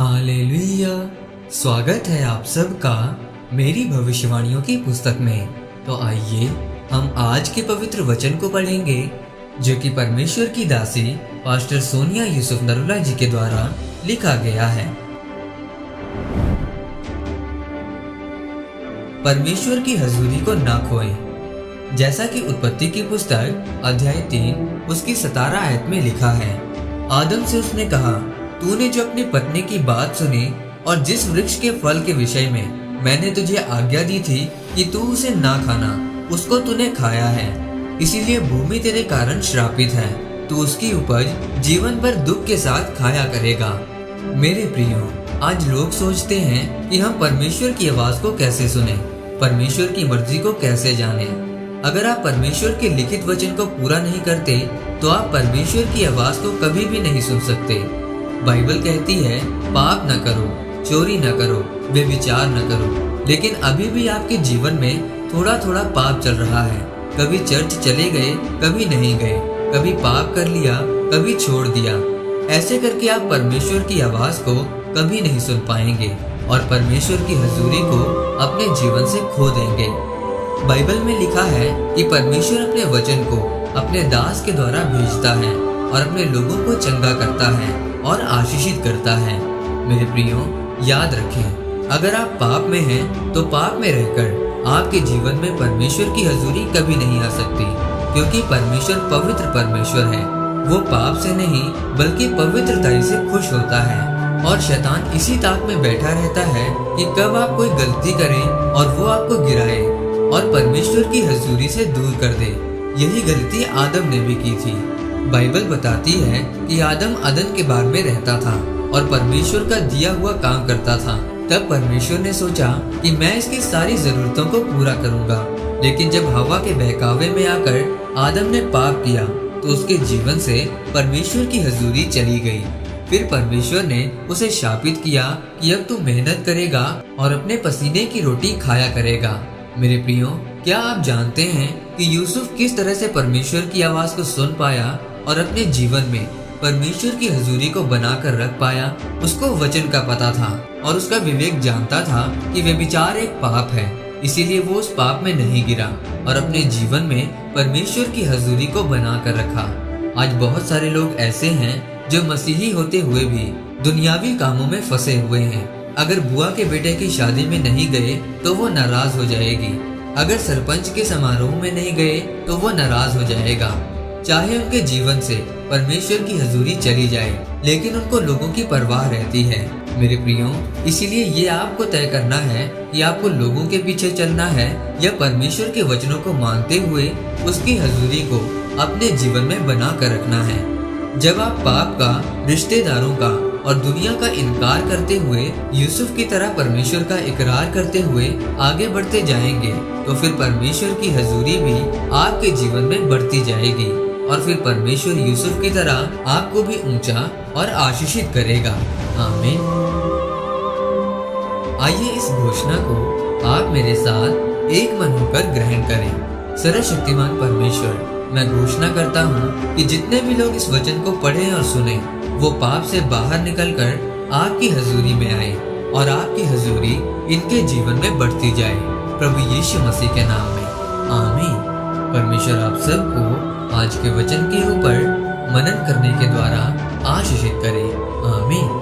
Hallelujah. स्वागत है आप सबका मेरी भविष्यवाणियों की पुस्तक में। तो आइए हम आज के पवित्र वचन को पढ़ेंगे जो कि परमेश्वर की दासी पास्टर सोनिया यूसुफ नरुला जी के द्वारा लिखा गया है। परमेश्वर की हजूरी को ना खोएं। जैसा कि उत्पत्ति की पुस्तक अध्याय 3 उसकी 17 आयत में लिखा है, आदम से उसने कहा, तूने जो अपनी पत्नी की बात सुनी और जिस वृक्ष के फल के विषय में मैंने तुझे आज्ञा दी थी कि तू उसे ना खाना, उसको तूने खाया है, इसीलिए भूमि तेरे कारण श्रापित है। तू उसकी उपज जीवन भर दुख के साथ खाया करेगा। मेरे प्रियो, आज लोग सोचते हैं कि हम परमेश्वर की आवाज को कैसे सुने, परमेश्वर की मर्जी को कैसे जाने। अगर आप परमेश्वर के लिखित वचन को पूरा नहीं करते तो आप परमेश्वर की आवाज को कभी भी नहीं सुन सकते। बाइबल कहती है, पाप न करो, चोरी न करो, व्यभिचार न करो। लेकिन अभी भी आपके जीवन में थोड़ा थोड़ा पाप चल रहा है। कभी चर्च चले गए, कभी नहीं गए, कभी पाप कर लिया, कभी छोड़ दिया। ऐसे करके आप परमेश्वर की आवाज को कभी नहीं सुन पाएंगे और परमेश्वर की हजूरी को अपने जीवन से खो देंगे। बाइबल में लिखा है कि परमेश्वर अपने वचन को अपने दास के द्वारा भेजता है और अपने लोगों को चंगा करता है और आशीषित करता है। मेरे प्रियो, याद रखें, अगर आप पाप में हैं तो पाप में रहकर आपके जीवन में परमेश्वर की हजूरी कभी नहीं आ सकती, क्योंकि परमेश्वर पवित्र परमेश्वर है। वो पाप से नहीं बल्कि पवित्रता से खुश होता है। और शैतान इसी ताक में बैठा रहता है कि कब आप कोई गलती करें और वो आपको गिराए और परमेश्वर की हजूरी से दूर कर दे। यही गलती आदम ने भी की थी। बाइबल बताती है कि आदम अदन के बाग में रहता था और परमेश्वर का दिया हुआ काम करता था। तब परमेश्वर ने सोचा कि मैं इसकी सारी जरूरतों को पूरा करूंगा। लेकिन जब हवा के बहकावे में आकर आदम ने पाप किया तो उसके जीवन से परमेश्वर की हजूरी चली गई। फिर परमेश्वर ने उसे शापित किया कि अब तू मेहनत करेगा और अपने पसीने की रोटी खाया करेगा। मेरे प्रियो, क्या आप जानते हैं कि यूसुफ किस तरह से परमेश्वर की आवाज को सुन पाया और अपने जीवन में परमेश्वर की हजूरी को बनाकर रख पाया? उसको वचन का पता था और उसका विवेक जानता था कि व्यभिचार एक पाप है, इसीलिए वो उस पाप में नहीं गिरा और अपने जीवन में परमेश्वर की हजूरी को बनाकर रखा। आज बहुत सारे लोग ऐसे हैं जो मसीही होते हुए भी दुनियावी कामों में फंसे हुए हैं। अगर बुआ के बेटे की शादी में नहीं गए तो वो नाराज हो जाएगी। अगर सरपंच के समारोह में नहीं गए तो वो नाराज हो जाएगा। चाहे उनके जीवन से परमेश्वर की हजूरी चली जाए, लेकिन उनको लोगों की परवाह रहती है। मेरे प्रियो, इसीलिए ये आपको तय करना है कि आपको लोगों के पीछे चलना है या परमेश्वर के वचनों को मानते हुए उसकी हजूरी को अपने जीवन में बना कर रखना है। जब आप पाप का, रिश्तेदारों का और दुनिया का इनकार करते हुए यूसुफ की तरह परमेश्वर का इकरार करते हुए आगे बढ़ते जाएंगे तो फिर परमेश्वर की हजूरी भी आपके जीवन में बढ़ती जाएगी और फिर परमेश्वर यूसुफ की तरह आपको भी ऊंचा और आशीषित करेगा। आमीन। आइए इस घोषणा को आप मेरे साथ एक मन होकर ग्रहण करें। सर्वशक्तिमान परमेश्वर, मैं घोषणा करता हूँ कि जितने भी लोग इस वचन को पढ़ें और सुने वो पाप से बाहर निकलकर आपकी हजूरी में आए और आपकी हजूरी इनके जीवन में बढ़ती जाए, प्रभु यीशु मसीह के नाम में। आमीन। परमेश्वर आप सबको आज के वचन के ऊपर मनन करने के द्वारा आशीषित करे। आमीन।